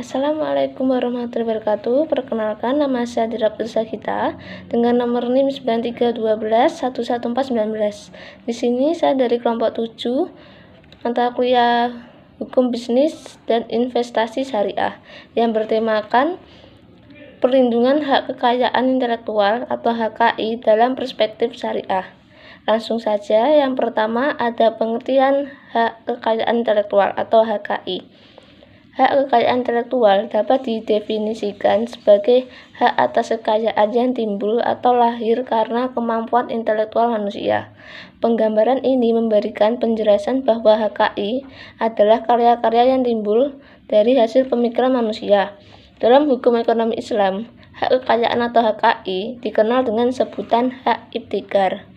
Assalamualaikum warahmatullahi wabarakatuh. Perkenalkan, nama saya Dira Putusagita dengan nomor NIM 9312114119. Di sini saya dari kelompok 7 mata kuliah Hukum Bisnis dan Investasi Syariah yang bertemakan perlindungan hak kekayaan intelektual atau HKI dalam perspektif syariah. Langsung saja, yang pertama ada pengertian hak kekayaan intelektual atau HKI. Hak kekayaan intelektual dapat didefinisikan sebagai hak atas kekayaan yang timbul atau lahir karena kemampuan intelektual manusia. Penggambaran ini memberikan penjelasan bahwa HKI adalah karya-karya yang timbul dari hasil pemikiran manusia. Dalam hukum ekonomi Islam, hak kekayaan atau HKI dikenal dengan sebutan hak ibtikar.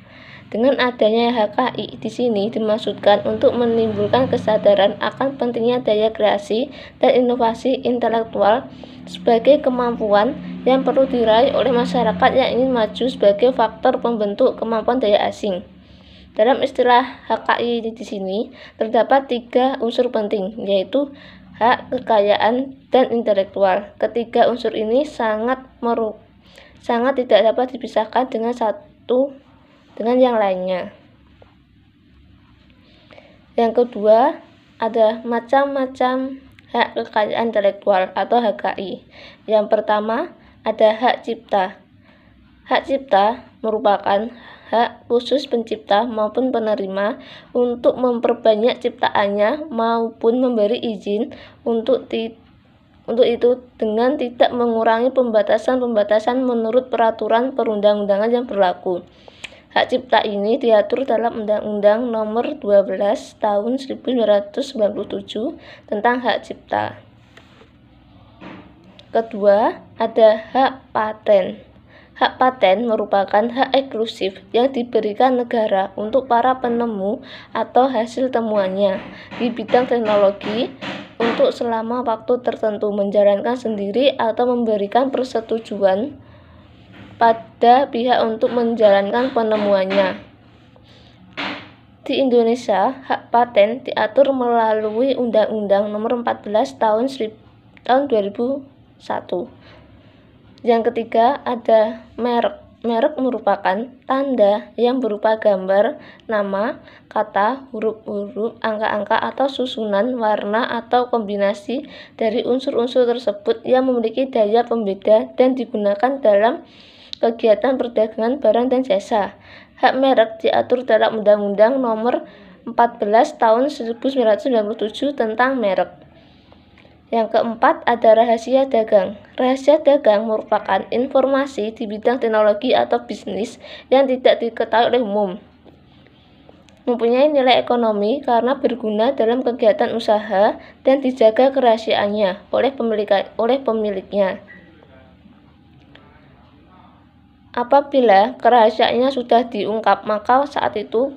Dengan adanya HKI di sini dimaksudkan untuk menimbulkan kesadaran akan pentingnya daya kreasi dan inovasi intelektual sebagai kemampuan yang perlu diraih oleh masyarakat yang ingin maju sebagai faktor pembentuk kemampuan daya asing. Dalam istilah HKI di sini terdapat 3 unsur penting, yaitu hak, kekayaan, dan intelektual. Ketiga unsur ini sangat tidak dapat dipisahkan dengan yang lainnya. Yang kedua, ada macam-macam hak kekayaan intelektual atau HKI. Yang pertama, ada hak cipta. Hak cipta merupakan hak khusus pencipta maupun penerima untuk memperbanyak ciptaannya maupun memberi izin untuk itu dengan tidak mengurangi pembatasan-pembatasan menurut peraturan perundang-undangan yang berlaku. Hak cipta ini diatur dalam Undang-Undang Nomor 12 Tahun 1997 tentang hak cipta. Kedua, ada hak paten. Hak paten merupakan hak eksklusif yang diberikan negara untuk para penemu atau hasil temuannya di bidang teknologi untuk selama waktu tertentu menjalankan sendiri atau memberikan persetujuan pada pihak untuk menjalankan penemuannya. Di Indonesia, hak paten diatur melalui Undang-Undang Nomor 14 Tahun 2001. Yang ketiga, ada merek. Merek merupakan tanda yang berupa gambar, nama, kata, huruf-huruf, angka-angka, atau susunan warna atau kombinasi dari unsur-unsur tersebut yang memiliki daya pembeda dan digunakan dalam kegiatan perdagangan barang dan jasa. Hak merek diatur dalam Undang-Undang Nomor 14 Tahun 1997 tentang merek. Yang keempat, ada rahasia dagang. Rahasia dagang merupakan informasi di bidang teknologi atau bisnis yang tidak diketahui oleh umum. Mempunyai nilai ekonomi karena berguna dalam kegiatan usaha dan dijaga kerahasiaannya oleh pemiliknya. Apabila kerahasiaannya sudah diungkap, maka saat itu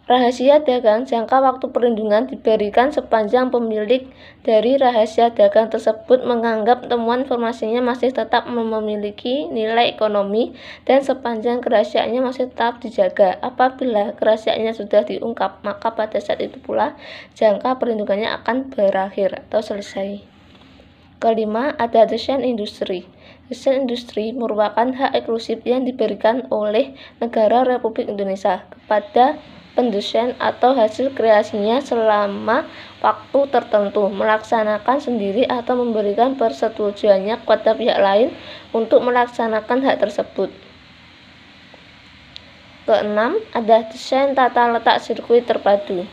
rahasia dagang jangka waktu perlindungan diberikan sepanjang pemilik dari rahasia dagang tersebut menganggap temuan informasinya masih tetap memiliki nilai ekonomi dan sepanjang kerahasiaannya masih tetap dijaga. Apabila kerahasiaannya sudah diungkap, maka pada saat itu pula jangka perlindungannya akan berakhir atau selesai. Kelima, ada desain industri. Desain industri merupakan hak eksklusif yang diberikan oleh negara Republik Indonesia kepada pendesain atau hasil kreasinya selama waktu tertentu, melaksanakan sendiri atau memberikan persetujuannya kepada pihak lain untuk melaksanakan hak tersebut. Keenam, ada desain tata letak sirkuit terpadu.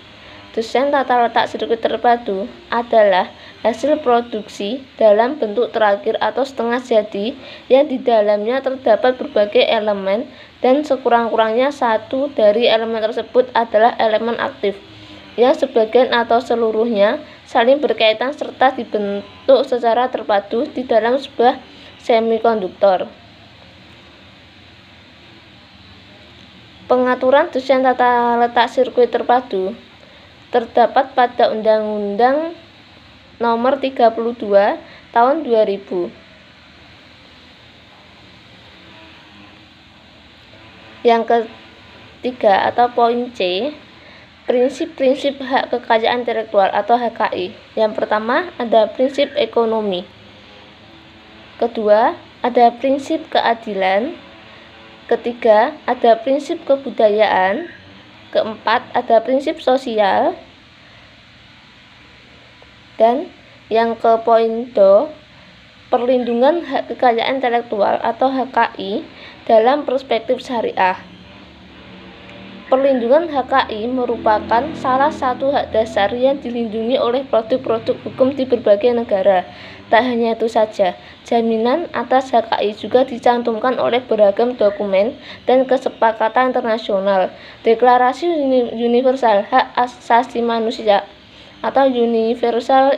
Desain tata letak sirkuit terpadu adalah hasil produksi dalam bentuk terakhir atau setengah jadi yang di dalamnya terdapat berbagai elemen dan sekurang-kurangnya satu dari elemen tersebut adalah elemen aktif yang sebagian atau seluruhnya saling berkaitan serta dibentuk secara terpadu di dalam sebuah semikonduktor. Pengaturan desain tata letak sirkuit terpadu terdapat pada Undang-Undang Nomor 32 Tahun 2000. Yang ketiga atau poin C, prinsip-prinsip hak kekayaan intelektual atau HKI. Yang pertama ada prinsip ekonomi. Kedua, ada prinsip keadilan. Ketiga, ada prinsip kebudayaan. Keempat, ada prinsip sosial. Dan yang ke poin do, perlindungan hak kekayaan intelektual atau HKI dalam perspektif syariah. Perlindungan HKI merupakan salah satu hak dasar yang dilindungi oleh produk-produk hukum di berbagai negara. Tak hanya itu saja, jaminan atas HKI juga dicantumkan oleh beragam dokumen dan kesepakatan internasional. Deklarasi Universal Hak Asasi Manusia atau Universal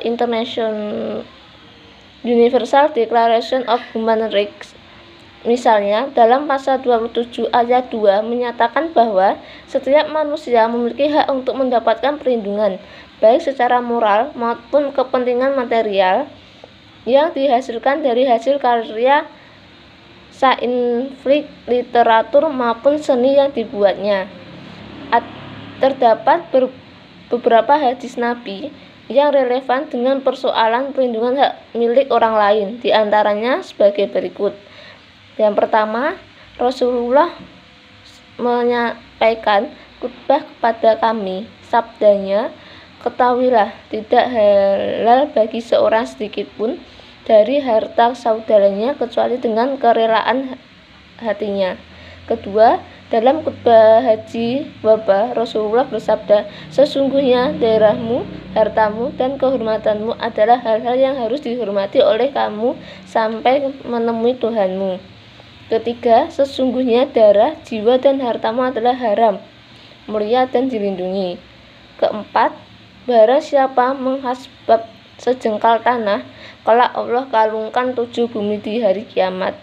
Declaration of Human Rights. Misalnya, dalam pasal 27 ayat 2 menyatakan bahwa setiap manusia memiliki hak untuk mendapatkan perlindungan, baik secara moral maupun kepentingan material yang dihasilkan dari hasil karya saintifik, literatur maupun seni yang dibuatnya. Terdapat beberapa hadis Nabi yang relevan dengan persoalan perlindungan hak milik orang lain, diantaranya sebagai berikut. Yang pertama, Rasulullah menyampaikan khutbah kepada kami. Sabdanya, ketahuilah tidak halal bagi seorang sedikitpun dari harta saudaranya kecuali dengan kerelaan hatinya. Kedua, dalam khutbah haji wabah, Rasulullah bersabda, sesungguhnya darahmu, hartamu, dan kehormatanmu adalah hal-hal yang harus dihormati oleh kamu sampai menemui Tuhanmu. Ketiga, sesungguhnya darah, jiwa, dan hartamu adalah haram, mulia, dan dilindungi. Keempat, barang siapa menghasbab sejengkal tanah, kelak Allah kalungkan 7 bumi di hari kiamat.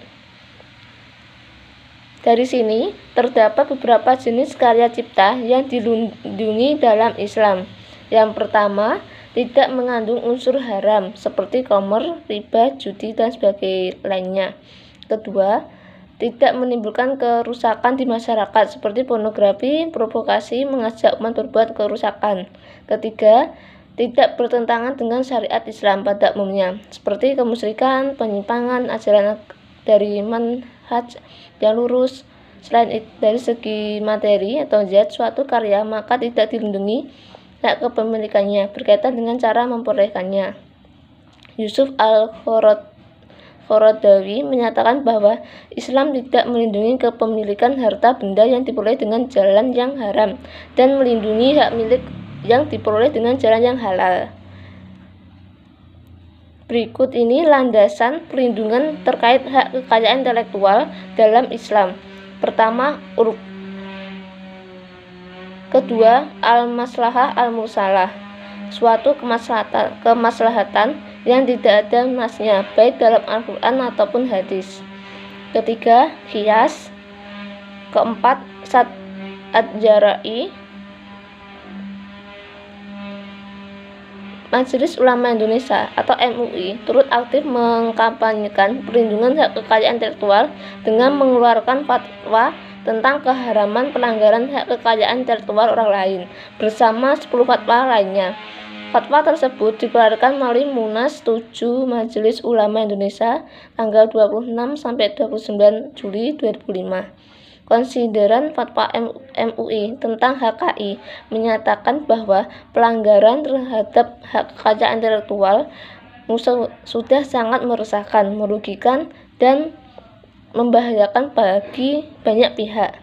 Dari sini, terdapat beberapa jenis karya cipta yang dilindungi dalam Islam. Yang pertama, tidak mengandung unsur haram, seperti khamr, riba, judi, dan sebagainya. Kedua, tidak menimbulkan kerusakan di masyarakat seperti pornografi, provokasi, mengajak umat berbuat kerusakan. Ketiga, tidak bertentangan dengan syariat Islam pada umumnya, seperti kemusyrikan, penyimpangan, ajaran dari manhaj yang lurus. Selain itu, dari segi materi atau zat suatu karya, maka tidak dilindungi hak kepemilikannya berkaitan dengan cara memperolehkannya. Yusuf Al-Qaradawi menyatakan bahwa Islam tidak melindungi kepemilikan harta benda yang diperoleh dengan jalan yang haram dan melindungi hak milik yang diperoleh dengan jalan yang halal. Berikut ini landasan perlindungan terkait hak kekayaan intelektual dalam Islam. Pertama, uruf. Kedua, al-maslahah al-mursalah, suatu kemaslahatan yang tidak ada nasnya, baik dalam Al-Quran ataupun hadis. Ketiga, qiyas. Keempat, sad ad-jara'i. Majelis Ulama Indonesia atau MUI turut aktif mengkampanyekan perlindungan hak kekayaan intelektual dengan mengeluarkan fatwa tentang keharaman pelanggaran hak kekayaan intelektual orang lain bersama 10 fatwa lainnya. Fatwa tersebut dikeluarkan melalui Munas 7 Majelis Ulama Indonesia tanggal 26 sampai 29 Juli 2005. Konsideran fatwa MUI tentang HKI menyatakan bahwa pelanggaran terhadap hak kekayaan intelektual sudah sangat meresahkan, merugikan, dan membahayakan bagi banyak pihak.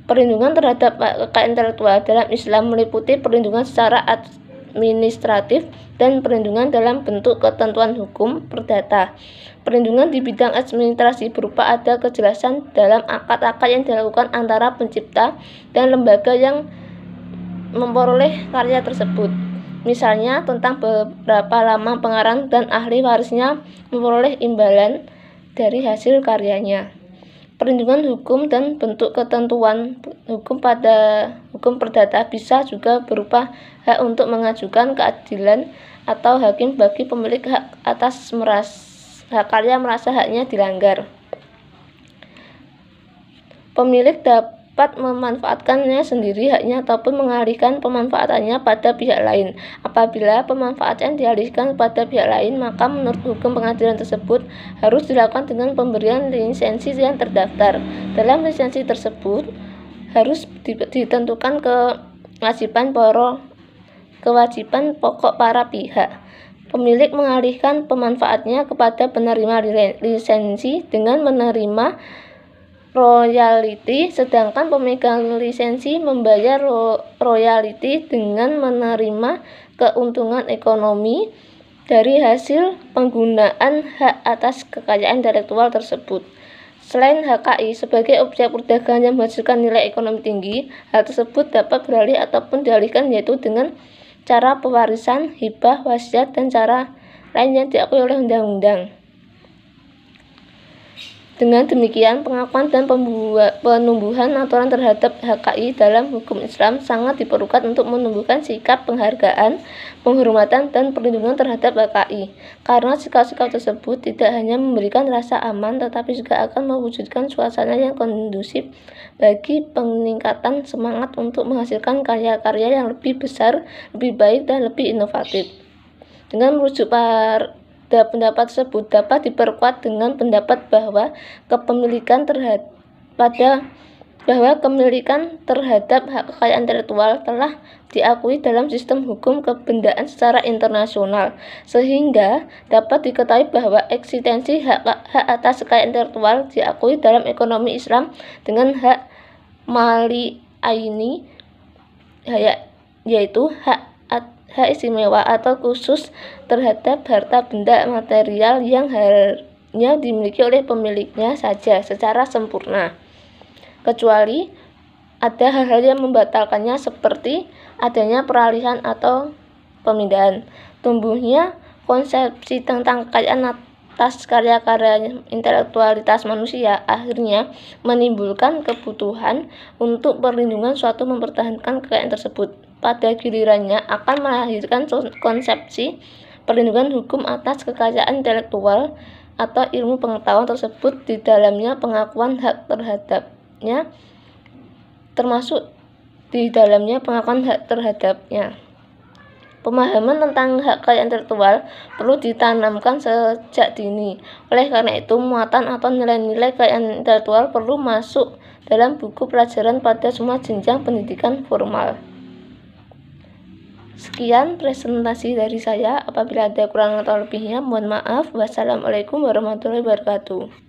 Perlindungan terhadap hak kekayaan intelektual dalam Islam meliputi perlindungan secara administratif dan perlindungan dalam bentuk ketentuan hukum perdata. Perlindungan di bidang administrasi berupa ada kejelasan dalam akad-akad yang dilakukan antara pencipta dan lembaga yang memperoleh karya tersebut. Misalnya tentang beberapa lama pengarang dan ahli warisnya memperoleh imbalan dari hasil karyanya. Perlindungan hukum dan bentuk ketentuan hukum pada hukum perdata bisa juga berupa hak untuk mengajukan keadilan atau hakim bagi pemilik hak atas hak karya merasa haknya dilanggar. Pemilik dapat bersifat memanfaatkannya sendiri haknya ataupun mengalihkan pemanfaatannya pada pihak lain. Apabila pemanfaatan dialihkan pada pihak lain, maka menurut hukum pengadilan tersebut harus dilakukan dengan pemberian lisensi yang terdaftar. Dalam lisensi tersebut harus ditentukan kewajiban pokok para pihak. Pemilik mengalihkan pemanfaatnya kepada penerima lisensi dengan menerima royalti, sedangkan pemegang lisensi membayar royalti dengan menerima keuntungan ekonomi dari hasil penggunaan hak atas kekayaan intelektual tersebut. Selain HKI sebagai objek perdagangan yang menghasilkan nilai ekonomi tinggi, hal tersebut dapat beralih ataupun dialihkan, yaitu dengan cara pewarisan, hibah, wasiat, dan cara lain yang diakui oleh undang-undang. Dengan demikian, pengakuan dan penumbuhan aturan terhadap HKI dalam hukum Islam sangat diperlukan untuk menumbuhkan sikap penghargaan, penghormatan, dan perlindungan terhadap HKI. Karena sikap-sikap tersebut tidak hanya memberikan rasa aman, tetapi juga akan mewujudkan suasana yang kondusif bagi peningkatan semangat untuk menghasilkan karya-karya yang lebih besar, lebih baik, dan lebih inovatif. Dengan merujuk pada pendapat tersebut dapat diperkuat dengan pendapat bahwa kepemilikan terhadap hak kekayaan intelektual telah diakui dalam sistem hukum kebendaan secara internasional, sehingga dapat diketahui bahwa eksistensi hak atas kekayaan intelektual diakui dalam ekonomi Islam dengan hak mali aini, yaitu hak istimewa atau khusus terhadap harta benda material yang hanya dimiliki oleh pemiliknya saja secara sempurna, kecuali ada hal-hal yang membatalkannya seperti adanya peralihan atau pemindahan. Tumbuhnya konsepsi tentang kekayaan atas karya-karya intelektualitas manusia akhirnya menimbulkan kebutuhan untuk perlindungan suatu mempertahankan kekayaan tersebut. Pada gilirannya akan melahirkan konsepsi perlindungan hukum atas kekayaan intelektual atau ilmu pengetahuan tersebut, di dalamnya pengakuan hak terhadapnya, termasuk di dalamnya pengakuan hak terhadapnya. Pemahaman tentang hak kekayaan intelektual perlu ditanamkan sejak dini. Oleh karena itu, muatan atau nilai-nilai kekayaan intelektual perlu masuk dalam buku pelajaran pada semua jenjang pendidikan formal. Sekian presentasi dari saya. Apabila ada kurang atau lebihnya, mohon maaf. Wassalamualaikum warahmatullahi wabarakatuh.